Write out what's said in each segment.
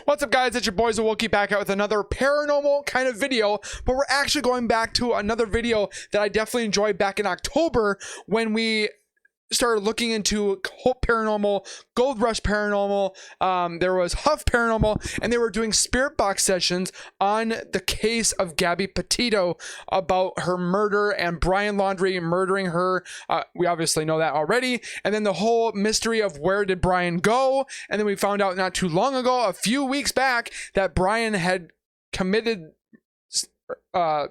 What's up, guys? It's your boys Wookie back out with another paranormal kind of video, but we're actually going back to another video that I definitely enjoyed back in October when we started looking into Hope Paranormal, Gold Rush Paranormal, there was Huff Paranormal, and they were doing spirit box sessions on the case of Gabby Petito about her murder and Brian Laundrie murdering her. We obviously know that already. And then the whole mystery of where did Brian go? And then we found out not too long ago, a few weeks back, that Brian had committed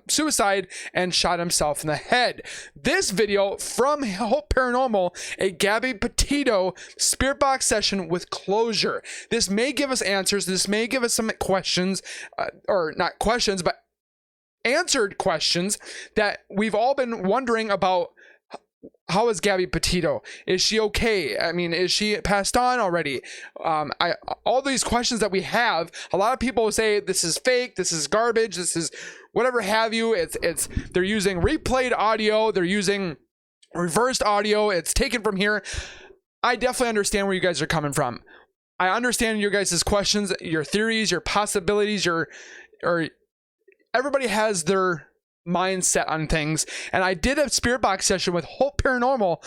suicide and shot himself in the head. This video from Hope Paranormal, a Gabby Petito spirit box session with closure. This may give us answers. This may give us some questions, or not questions, but answered questions that we've all been wondering about. How is Gabby Petito? Is she okay? I mean, is she passed on already? All these questions that we have, a lot of people say this is fake, this is garbage, this is whatever have you. They're using replayed audio, they're using reversed audio, it's taken from here. I definitely understand where you guys are coming from. I understand your guys' questions, your theories, your possibilities, or everybody has their mindset on things. And I did a spirit box session with Hope Paranormal,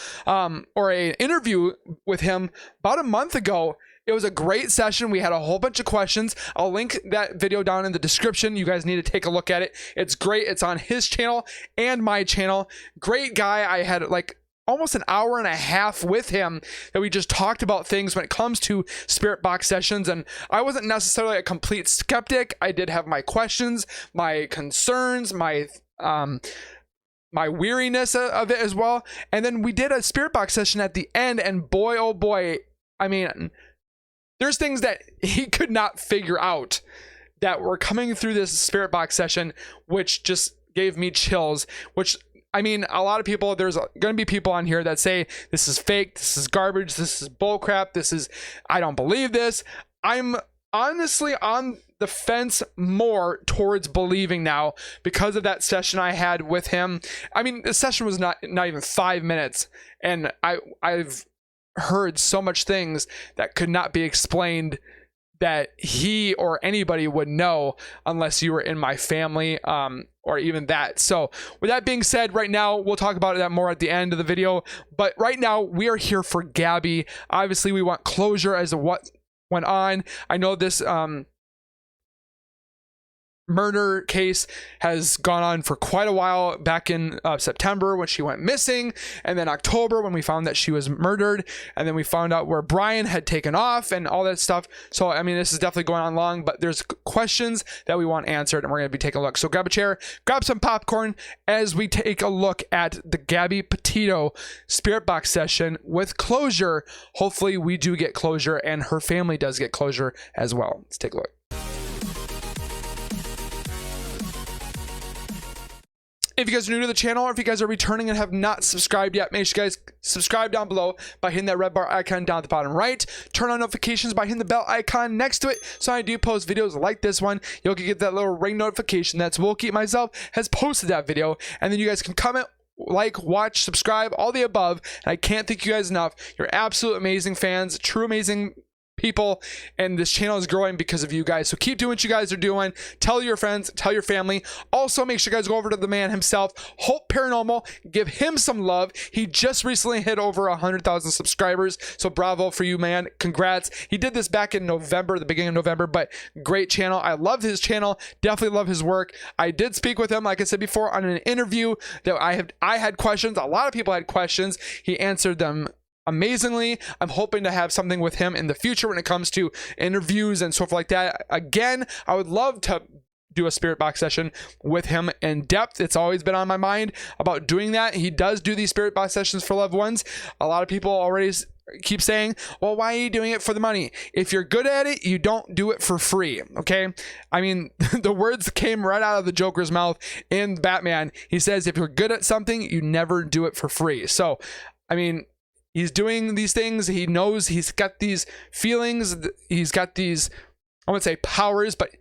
or an interview with him about a month ago. It was a great session. We had a whole bunch of questions. I'll link that video down in the description. You guys need to take a look at it. It's great. It's on his channel and my channel. Great guy. I had like almost an hour and a half with him that we just talked about things when it comes to spirit box sessions. And I wasn't necessarily a complete skeptic. I did have my questions, my concerns, my weariness of it as well. And then we did a spirit box session at the end, and boy, oh boy, I mean, there's things that he could not figure out that were coming through this spirit box session, which just gave me chills. Which, I mean, a lot of people, there's going to be people on here that say this is fake, this is garbage, this is bullcrap, I don't believe this. I'm honestly on the fence more towards believing now because of that session I had with him. I mean, the session was not even 5 minutes, and I've heard so much things that could not be explained that he or anybody would know unless you were in my family, or even that. So with that being said, right now we'll talk about that more at the end of the video, but right now we are here for Gabby. Obviously we want closure as to what went on. I know this murder case has gone on for quite a while, back in September when she went missing, and then October when we found that she was murdered, and then we found out where Brian had taken off and all that stuff. So I mean, this is definitely going on long, but there's questions that we want answered, and we're going to be taking a look. So grab a chair, grab some popcorn as we take a look at the Gabby Petito spirit box session with closure. Hopefully we do get closure, and her family does get closure as well. Let's take a look. If you guys are new to the channel, or if you guys are returning and have not subscribed yet, make sure you guys subscribe down below by hitting that red bar icon down at the bottom right. Turn on notifications by hitting the bell icon next to it, so I do post videos like this one, you'll get that little ring notification. That's Wookie myself has posted that video, and then you guys can comment, like, watch, subscribe, all the above. And I can't thank you guys enough. You're absolute amazing fans, true amazing people, and this channel is growing because of you guys. So keep doing what you guys are doing. Tell your friends, tell your family. Also, make sure you guys go over to the man himself, Hope Paranormal. Give him some love. He just recently hit over 100,000 subscribers, so bravo for you, man. Congrats. He did this back in November, the beginning of November, but great channel. I love his channel, definitely love his work. I did speak with him, like I said before, on an interview that I had questions. A lot of people had questions. He answered them amazingly. I'm hoping to have something with him in the future when it comes to interviews and stuff like that. Again, I would love to do a spirit box session with him in depth. It's always been on my mind about doing that. He does do these spirit box sessions for loved ones. A lot of people already keep saying, well, why are you doing it for the money? If you're good at it, you don't do it for free. Okay, I mean, the words came right out of the Joker's mouth in Batman. He says, if you're good at something, you never do it for free. So I mean, he's doing these things. He knows he's got these feelings. He's got these, I wouldn't say powers, but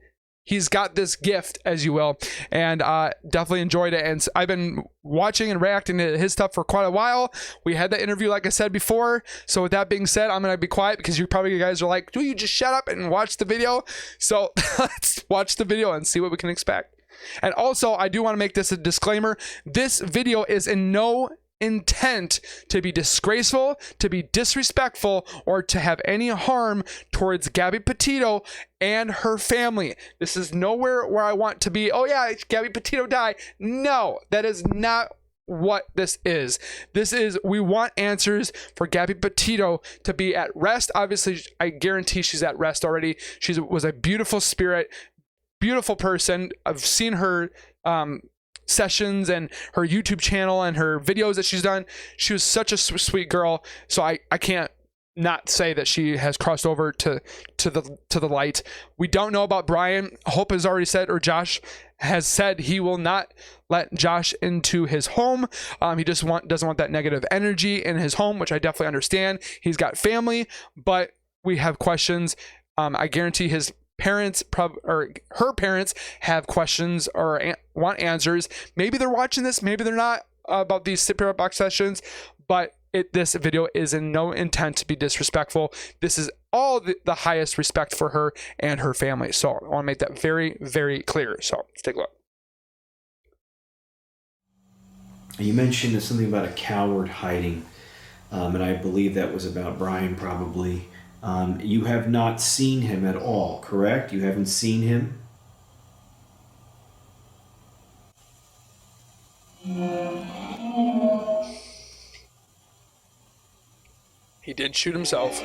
he's got this gift, as you will, and definitely enjoyed it. And I've been watching and reacting to his stuff for quite a while. We had that interview, like I said before. So with that being said, I'm going to be quiet because you guys are like, do you just shut up and watch the video? So let's watch the video and see what we can expect. And also, I do want to make this a disclaimer. This video is in no intent to be disgraceful, to be disrespectful, or to have any harm towards Gabby Petito and her family. This is nowhere where I want to be, oh yeah, Gabby Petito died. No, that is not what this is. This is, we want answers for Gabby Petito to be at rest. Obviously, I guarantee she's at rest already. She was a beautiful spirit, beautiful person. I've seen her sessions and her YouTube channel and her videos that she's done. She was such a sweet girl. So I can't not say that she has crossed over to the light. We don't know about Brian. Hope has already said, or Josh has said, he will not let Josh into his home. He just doesn't want that negative energy in his home, which I definitely understand. He's got family, but we have questions. I guarantee his parents or her parents have questions or want answers. Maybe they're watching this, maybe they're not, about these Spirit Box sessions, but this video is in no intent to be disrespectful. This is all the highest respect for her and her family. So I want to make that very, very clear. So let's take a look. You mentioned something about a coward hiding, and I believe that was about Brian probably. You have not seen him at all, correct? You haven't seen him? He did shoot himself.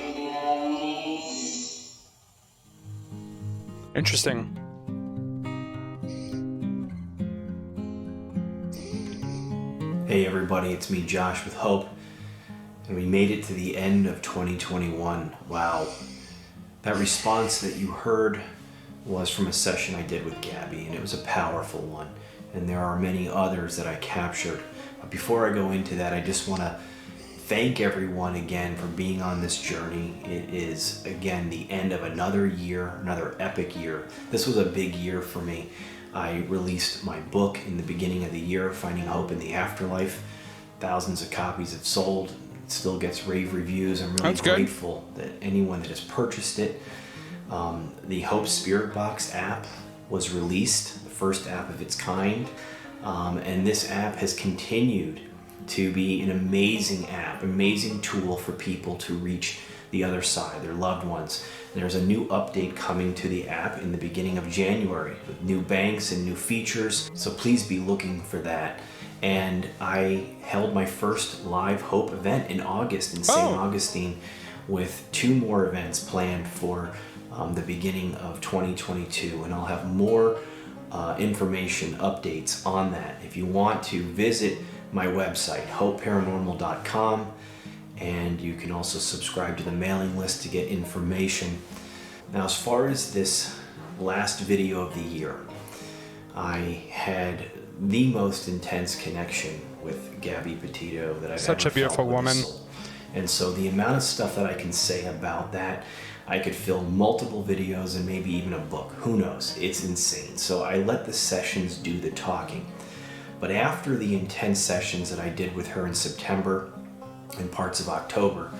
Interesting. Hey everybody, it's me, Josh with Hope. And we made it to the end of 2021. Wow. That response that you heard was from a session I did with Gabby, and it was a powerful one. And there are many others that I captured. But before I go into that, I just want to thank everyone again for being on this journey. It is, again, the end of another year, another epic year. This was a big year for me. I released my book in the beginning of the year, Finding Hope in the Afterlife. Thousands of copies have sold. It still gets rave reviews. I'm really grateful that anyone that has purchased it. The Hope Spirit Box app was released, the first app of its kind. And this app has continued to be an amazing app, amazing tool for people to reach the other side, their loved ones. There's a new update coming to the app in the beginning of January with new banks and new features, so please be looking for that. And I held my first live Hope event in August in St. Augustine, with 2 more events planned for the beginning of 2022, and I'll have more information, updates on that. If you want to visit my website, hopeparanormal.com, and you can also subscribe to the mailing list to get information. Now, as far as this last video of the year, I had the most intense connection with Gabby Petito that I've Such a beautiful woman. And so the amount of stuff that I can say about that, I could film multiple videos and maybe even a book. Who knows? It's insane. So I let the sessions do the talking. But after the intense sessions that I did with her in September and parts of October,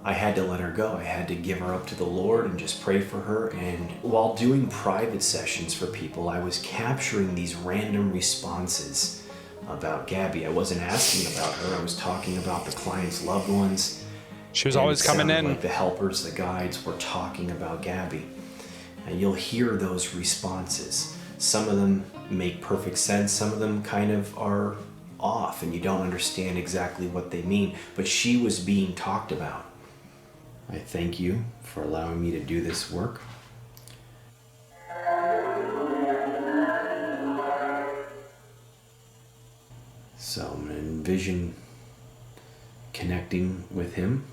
I had to let her go. I had to give her up to the Lord and just pray for her. And while doing private sessions for people, I was capturing these random responses about Gabby. I wasn't asking about her. I was talking about the client's loved ones. She was always coming in. Like the helpers, the guides were talking about Gabby. And you'll hear those responses. Some of them make perfect sense. Some of them kind of are off and you don't understand exactly what they mean. But she was being talked about. I thank you for allowing me to do this work. So I'm going to envision connecting with him.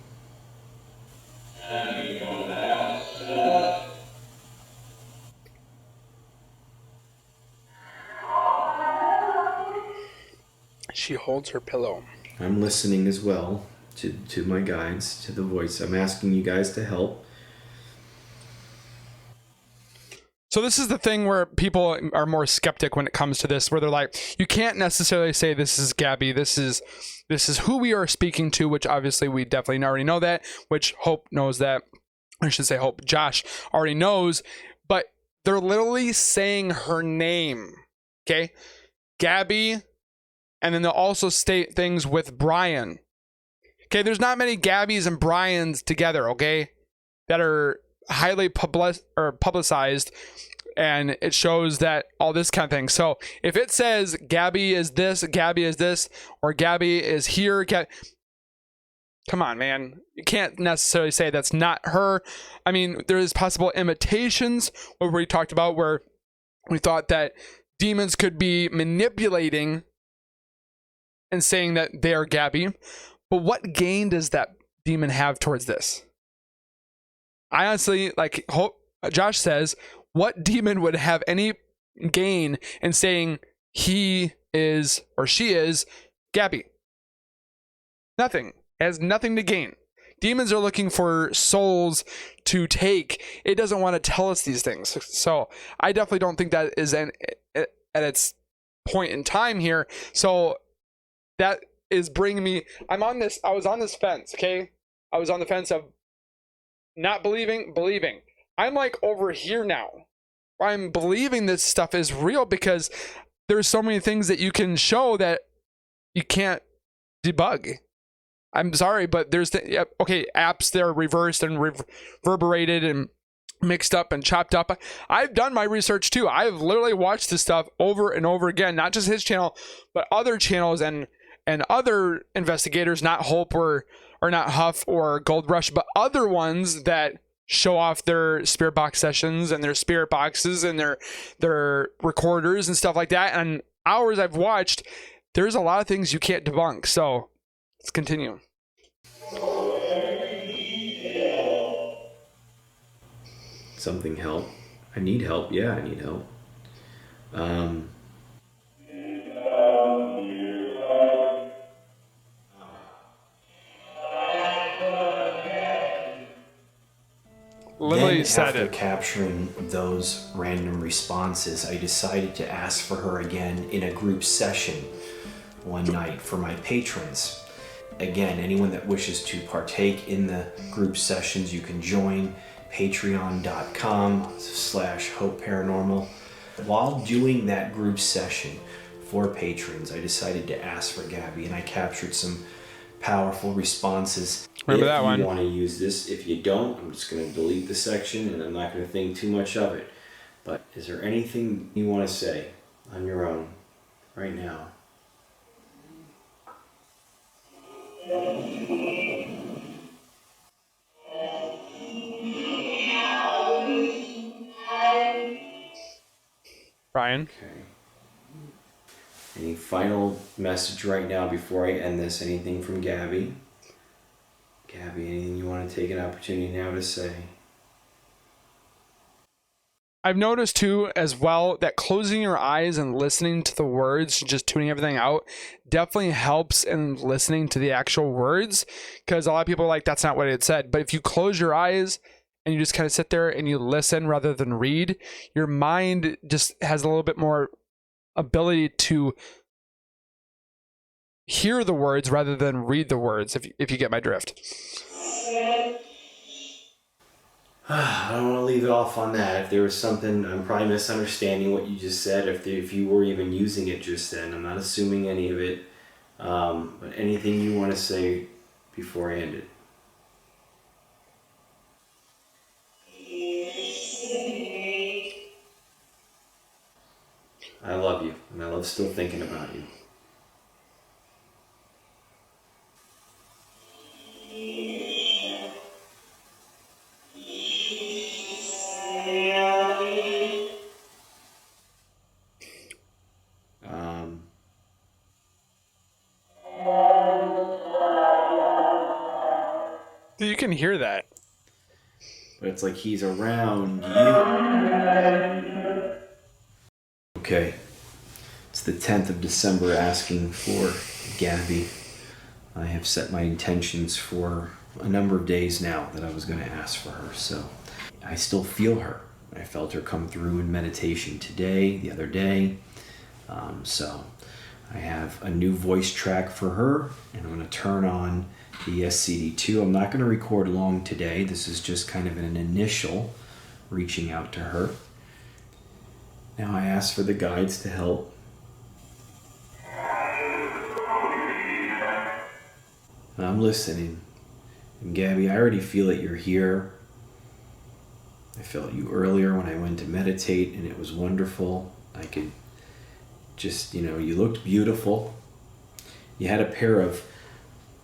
She holds her pillow. I'm listening as well to my guides, to the voice. I'm asking you guys to help. So this is the thing where people are more skeptic when it comes to this, where they're like, you can't necessarily say this is Gabby. This is who we are speaking to, which obviously we definitely already know that, which Hope knows that. I should say Hope. Josh already knows, but they're literally saying her name. Okay. Gabby. And then they'll also state things with Brian. Okay. There's not many Gabbys and Brians together. Okay. That are highly publicized, and it shows that all this kind of thing. So if it says Gabby is this, or Gabby is here, come on, man. You can't necessarily say that's not her. I mean, there is possible imitations, what we talked about, where we thought that demons could be manipulating and saying that they are Gabby. But what gain does that demon have towards this? I honestly, like Josh says, what demon would have any gain in saying he is or she is Gabby? Nothing. It has nothing to gain. Demons are looking for souls to take. It doesn't want to tell us these things. So I definitely don't think that is at its point in time here. So that is bringing me, I was on this fence, okay? I was on the fence of not believing. I'm like over here now. I'm believing this stuff is real because there's so many things that you can show that you can't debug. I'm sorry, but there's apps that are reversed and reverberated and mixed up and chopped up. I've done my research too. I've literally watched this stuff over and over again, not just his channel, but other channels and other investigators, not Hope or not Huff or Gold Rush, but other ones that show off their spirit box sessions and their spirit boxes and their recorders and stuff like that. And hours I've watched, there's a lot of things you can't debunk. So let's continue. Something help. I need help. Yeah, I need help. Literally said after it. Capturing those random responses, I decided to ask for her again in a group session one night for my patrons. Again, anyone that wishes to partake in the group sessions, you can join patreon.com/Hope Paranormal. While doing that group session for patrons, I decided to ask for Gabby, and I captured some powerful responses. Remember that one. If you want to use this, if you don't, I'm just going to delete the section and I'm not going to think too much of it. But is there anything you want to say on your own right now? Brian? Okay. Any final message right now before I end this? Anything from Gabby? Gabby, anything you want to take an opportunity now to say? I've noticed too as well that closing your eyes and listening to the words, just tuning everything out, definitely helps in listening to the actual words, because a lot of people are like, that's not what it said. But if you close your eyes and you just kind of sit there and you listen rather than read, your mind just has a little bit more ability to hear the words rather than read the words, if you get my drift. I don't want to leave it off on that. If there was something, I'm probably misunderstanding what you just said. If you were even using it just then, I'm not assuming any of it. But anything you want to say before I end it? I love you, and I love still thinking about you. You can hear that. But it's like he's around you. Okay. It's the 10th of December, asking for Gabby. I have set my intentions for a number of days now that I was going to ask for her. So I still feel her. I felt her come through in meditation the other day. So I have a new voice track for her, and I'm going to turn on the SCD2. I'm not going to record long today. This is just kind of an initial reaching out to her. Now I ask for the guides to help. I'm listening. And Gabby, I already feel that you're here. I felt you earlier when I went to meditate, and it was wonderful. I could just, you looked beautiful. You had a pair of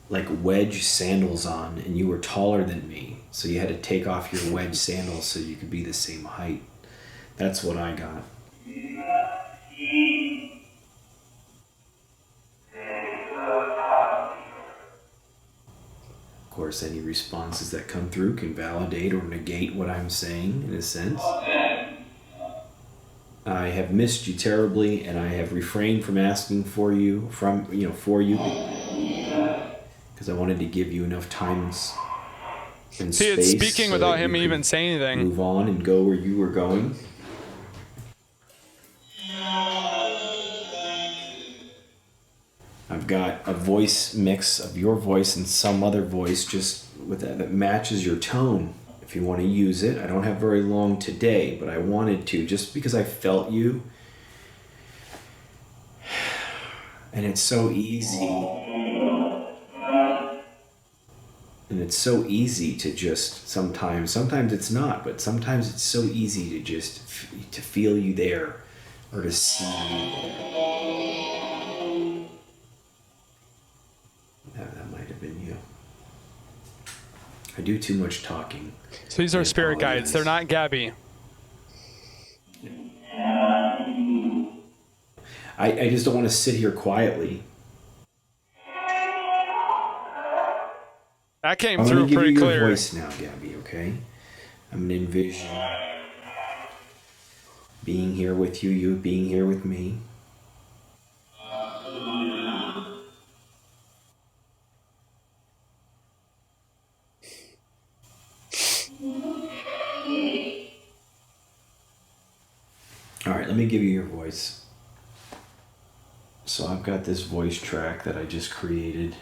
like wedge sandals on, and you were taller than me. So you had to take off your wedge sandals so you could be the same height. That's what I got. Of course, any responses that come through can validate or negate what I'm saying, in a sense. I have missed you terribly, and I have refrained from asking for you, because I wanted to give you enough time and See, space. it's speaking so without that him you even could saying anything. move on and go where you were going. I've got a voice mix of your voice and some other voice just with that matches your tone. If you want to use it, I don't have very long today, but I wanted to just because I felt you. And it's so easy. And it's so easy to just sometimes it's not, but sometimes it's so easy to just to feel you there or to see you there. That might have been you. I do too much talking. So these are spirit guides. They're not Gabby. I just don't want to sit here quietly. That came I'm through going to give pretty you your clear. voice now, Gabby, okay? I'm going to envision being here with you, you being here with me. All right, let me give you your voice. So I've got this voice track that I just created.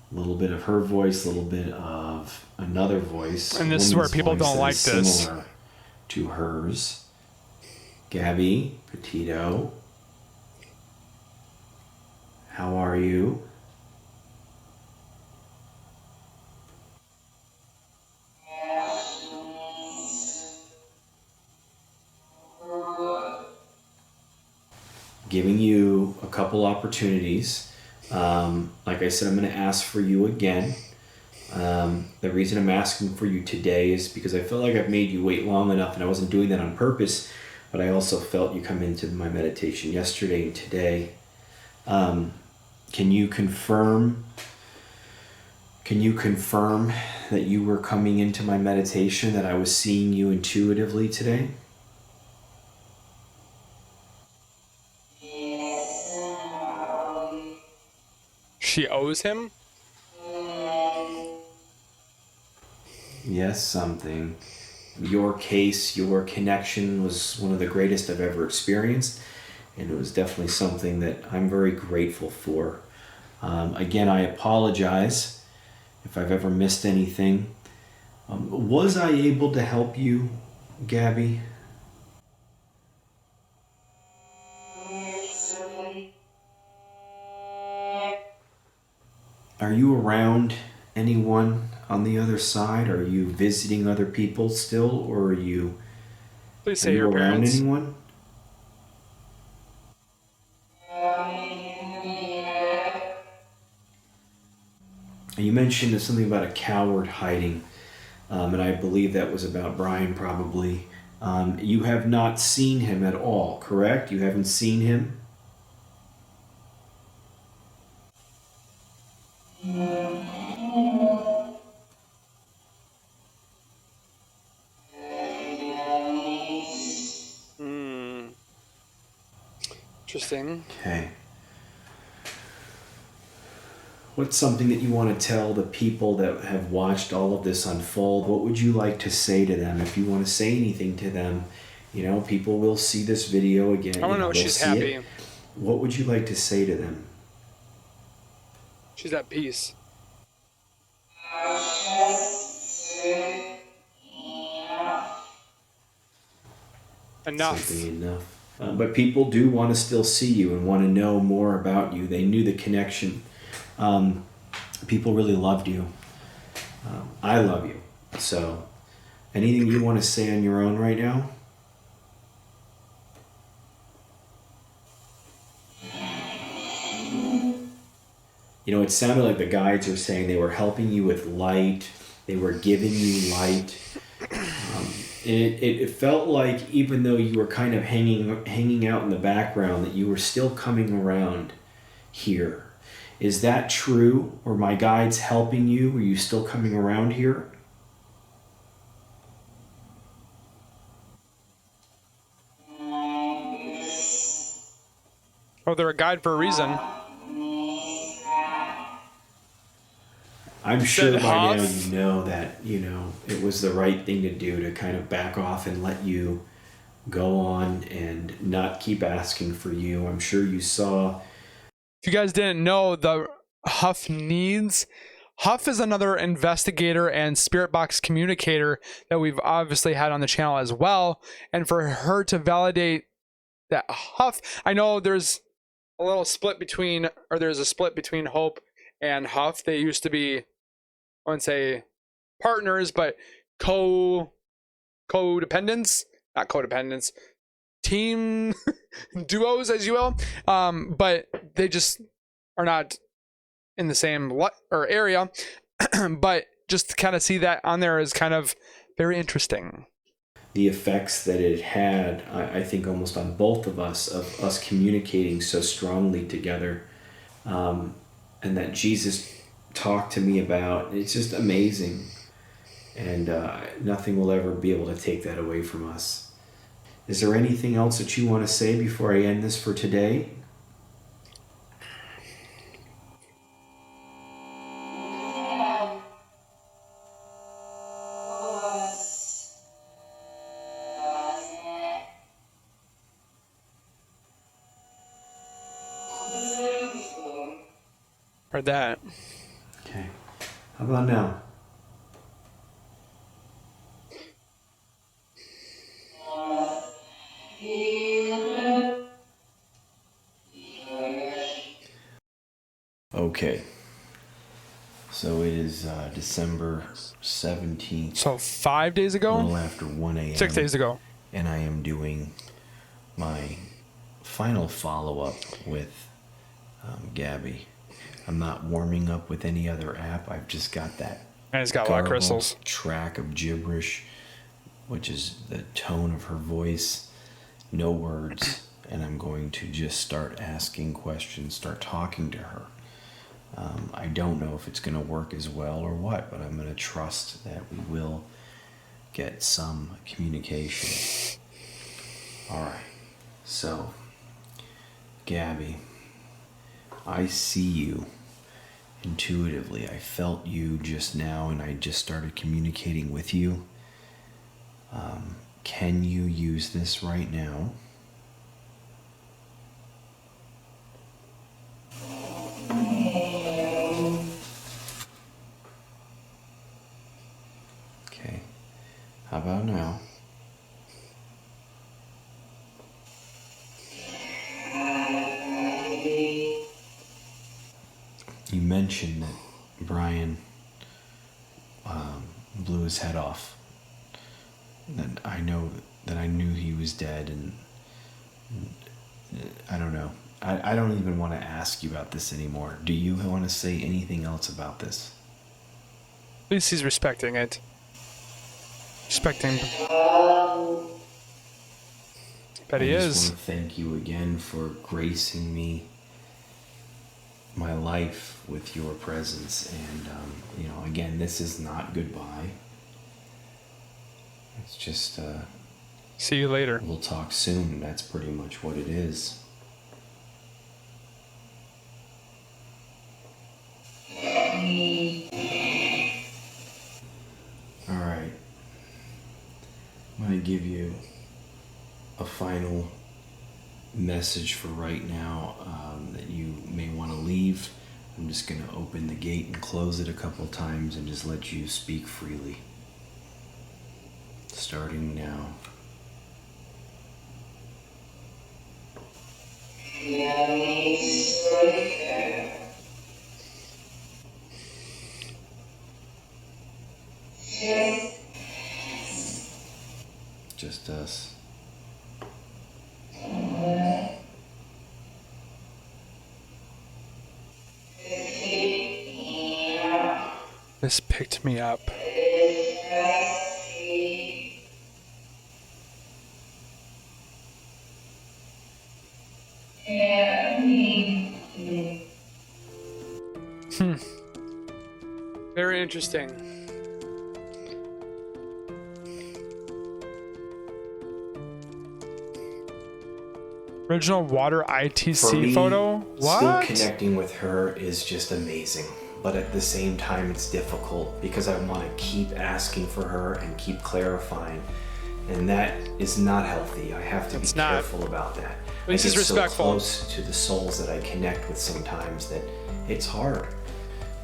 A little bit of her voice, a little bit of another voice. And this is where people don't like this. Similar to hers. Gabby Petito. How are you? Giving you a couple opportunities. Like I said, I'm going to ask for you again. The reason I'm asking for you today is because I feel like I've made you wait long enough, and I wasn't doing that on purpose, but I also felt you come into my meditation yesterday and today. Can you confirm that you were coming into my meditation, that I was seeing you intuitively today? She owes him? Yes, something. Your case, your connection was one of the greatest I've ever experienced, and it was definitely something that I'm very grateful for. Again, I apologize if I've ever missed anything. Was I able to help you, Gabby? Are you around anyone on the other side? Are you visiting other people still, or are you? Please say your around parents. anyone? You mentioned something about a coward hiding, and I believe that was about Brian, probably. You have not seen him at all, correct? You haven't seen him? Interesting. Okay. what's something that you want to tell the people that have watched all of this unfold? What would you like to say to them? If you want to say anything to them, you know, people will see this video again. I want to know if she's happy. What would you like to say to them? She's at peace. Enough. Simply enough. But people do want to still see you and want to know more about you. They knew the connection. People really loved you. I love you. So, anything you want to say on your own right now? You know, it sounded like the guides are saying they were helping you with light. They were giving you light. It felt like even though you were kind of hanging out in the background, that you were still coming around here. Is that true? Were my guides helping you? Were you still coming around here? Oh, they're a guide for a reason. I'm sure by now Huff. you know that, you know, it was the right thing to do to kind of back off and let you go on and not keep asking for you. I'm sure you saw. If you guys didn't know, the Huff needs. Huff is another investigator and spirit box communicator that we've obviously had on the channel as well. And for her to validate that Huff, I know there's a little split between, or there's a split between Hope and Huff. They used to be, I wouldn't say partners, but codependents, not codependents, team duos, as you will. But they just are not in the same area. But just to kind of see that on there is kind of very interesting. The effects that it had, I think, almost on both of us communicating so strongly together, and that Jesus talked to me about. It's just amazing, and nothing will ever be able to take that away from us. Is there anything else that you want to say before I end this for today? Heard that. Okay. How about now? Okay. So it is December 17th. So 5 days A ago? little after 1 a.m. 6 days ago. And I am doing my final follow-up with Gabby. I'm not warming up with any other app. I've just got that And it's got a lot of crystals. track of gibberish, which is the tone of her voice, no words, and I'm going to just start asking questions, start talking to her. I don't know if it's going to work as well or what, but I'm going to trust that we will get some communication. All right. So, Gabby, I see you intuitively. I felt you just now, and I just started communicating with you. Can you use this right now? Okay. How about now? You mentioned that Brian blew his head off. That I know that I knew he was dead, and I don't know. I don't even want to ask you about this anymore. Do you want to say anything else about this? At least he's respecting it. Respecting. Bet he I just is. want to thank you again for gracing me, my life, with your presence. And, again, this is not goodbye. It's just, See you later. we'll talk soon. That's pretty much what it is. give you a final message for right now that you may want to leave. I'm just going to open the gate and close it a couple times and just let you speak freely. Starting now. Just us. This picked me up. Very interesting. Original water ITC For me, photo? Still What? connecting with her is just amazing. But at the same time, it's difficult because I want to keep asking for her and keep clarifying. And that is not healthy. I have to be careful about that. At least I it's get respectful. so close to the souls that I connect with sometimes that it's hard.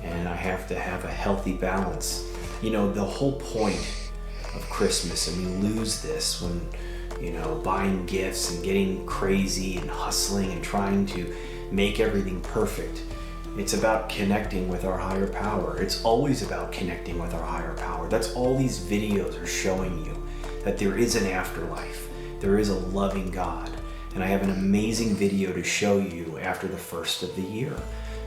And I have to have a healthy balance. You know, the whole point of Christmas, and we lose this when, you know, buying gifts and getting crazy and hustling and trying to make everything perfect. It's about connecting with our higher power. It's always about connecting with our higher power. That's all these videos are showing you, that there is an afterlife. There is a loving God. And I have an amazing video to show you after the first of the year,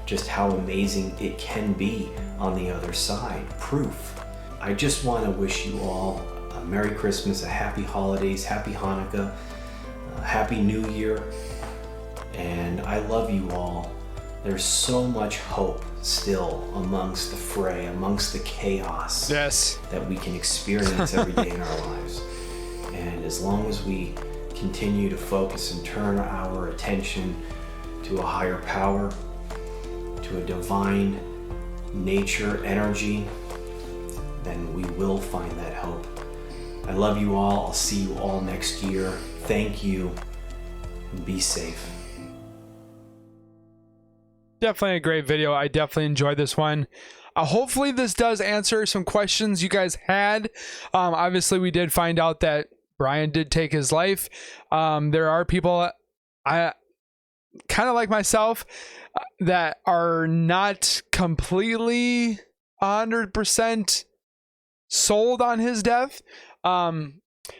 just how amazing it can be on the other side. Proof. I just want to wish you all a Merry Christmas, a Happy Holidays, Happy Hanukkah, a Happy New Year, and I love you all. There's so much hope still amongst the fray, amongst the chaos that we can experience every day in our lives. And as long as we continue to focus and turn our attention to a higher power, to a divine nature, energy, then we will find that hope. I love you all. I'll see you all next year. Thank you. Be safe. Definitely a great video. I definitely enjoyed this one. Hopefully this does answer some questions you guys had. Obviously we did find out that Brian did take his life. There are people, I kind of like myself, that are not completely 100% sold on his death.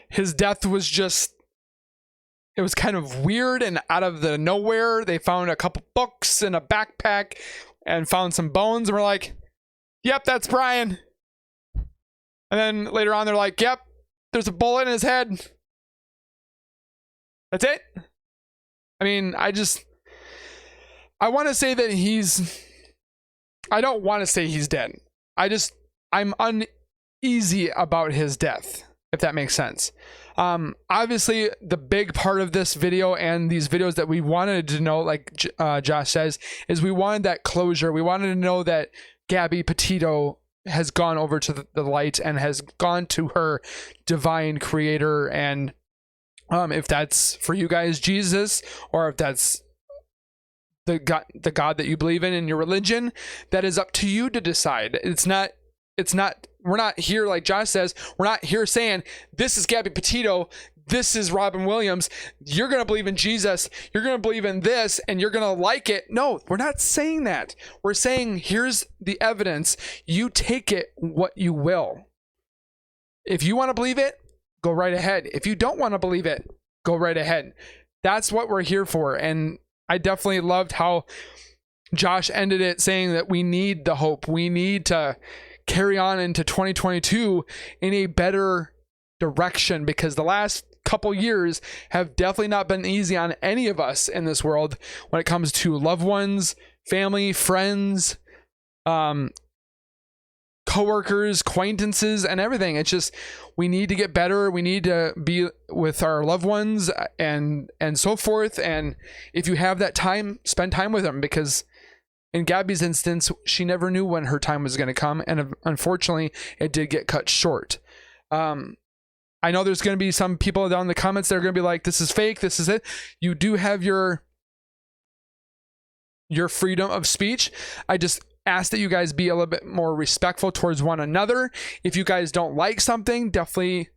His death was just, it was kind of weird and out of the nowhere. They found a couple books in a backpack and found some bones and were like, yep, that's Brian. And then later on they're like, yep, there's a bullet in his head. That's it. I mean, I want to say that I don't want to say he's dead. I'm uneasy about his death, if that makes sense. Obviously the big part of this video and these videos that we wanted to know, like Josh says, is we wanted that closure. We wanted to know that Gabby Petito has gone over to the light and has gone to her divine creator. And if that's for you guys, Jesus, or if that's the God that you believe in your religion, that is up to you to decide. We're not here, like Josh says, we're not here saying, this is Gabby Petito, this is Robin Williams, you're going to believe in Jesus, you're going to believe in this, and you're going to like it. No, we're not saying that. We're saying, here's the evidence. You take it what you will. If you want to believe it, go right ahead. If you don't want to believe it, go right ahead. That's what we're here for. And I definitely loved how Josh ended it, saying that we need the hope. We need to carry on into 2022 in a better direction, because the last couple years have definitely not been easy on any of us in this world when it comes to loved ones, family, friends, coworkers, acquaintances, and everything. It's just, we need to get better. We need to be with our loved ones and so forth. And if you have that time, spend time with them, because in Gabby's instance, she never knew when her time was going to come, and unfortunately, it did get cut short. I know there's going to be some people down in the comments that are going to be like, this is fake, this is it. You do have your freedom of speech. I just ask that you guys be a little bit more respectful towards one another. If you guys don't like something, definitely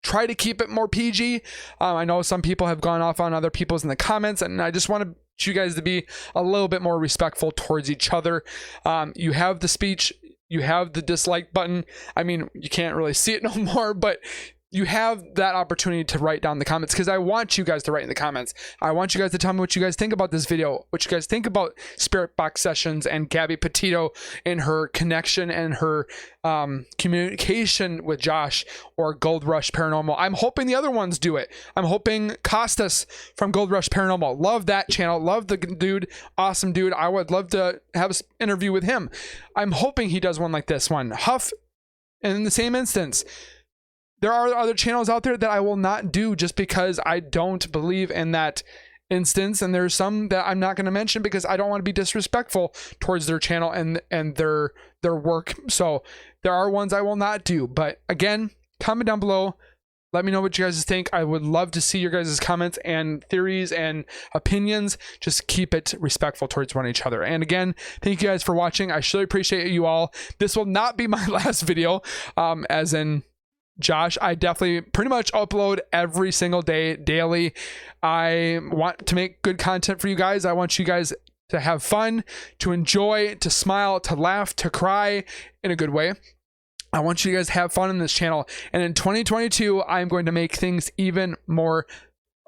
try to keep it more PG. I know some people have gone off on other people's in the comments, and I just want you guys to be a little bit more respectful towards each other. You have the speech, you have the dislike button. I mean, you can't really see it no more, but you have that opportunity to write down the comments, because I want you guys to write in the comments. I want you guys to tell me what you guys think about this video, what you guys think about Spirit Box Sessions and Gabby Petito and her connection and her communication with Josh or Gold Rush Paranormal. I'm hoping the other ones do it. I'm hoping Costas from Gold Rush Paranormal. Love that channel. Love the dude. Awesome dude. I would love to have an interview with him. I'm hoping he does one like this one. Huff, and in the same instance, there are other channels out there that I will not do just because I don't believe in that instance, and there's some that I'm not going to mention because I don't want to be disrespectful towards their channel and their work. So there are ones I will not do. But again, comment down below. Let me know what you guys think. I would love to see your guys' comments and theories and opinions. Just keep it respectful towards one each other. And again, thank you guys for watching. I surely appreciate you all. This will not be my last video, as in Josh. I definitely pretty much upload every single day, daily. I want to make good content for you guys. I want you guys to have fun, to enjoy, to smile, to laugh, to cry in a good way. I want you guys to have fun in this channel. And in 2022, I'm going to make things even more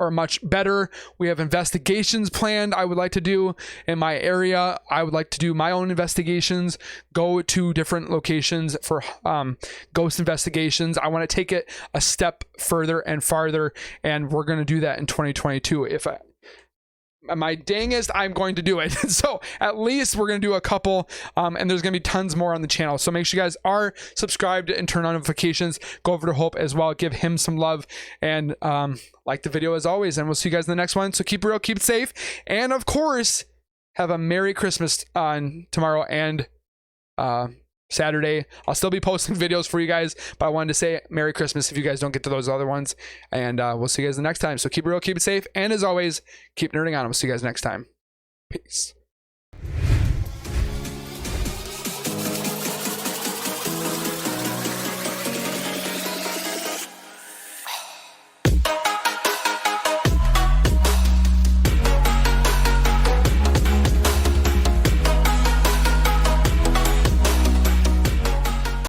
or much better. We have investigations planned I would like to do in my area. I would like to do my own investigations, go to different locations for ghost investigations. I want to take it a step further and farther, and we're going to do that in 2022. If my dangest, I'm going to do it. So at least we're going to do a couple, and there's going to be tons more on the channel. So make sure you guys are subscribed and turn on notifications. Go over to Hope as well. Give him some love, and like the video as always. And we'll see you guys in the next one. So keep it real, keep it safe. And of course, have a Merry Christmas on tomorrow and Saturday. I'll still be posting videos for you guys, but I wanted to say Merry Christmas if you guys don't get to those other ones. And we'll see you guys the next time. So keep it real, keep it safe. And as always, keep nerding on. We'll see you guys next time. Peace.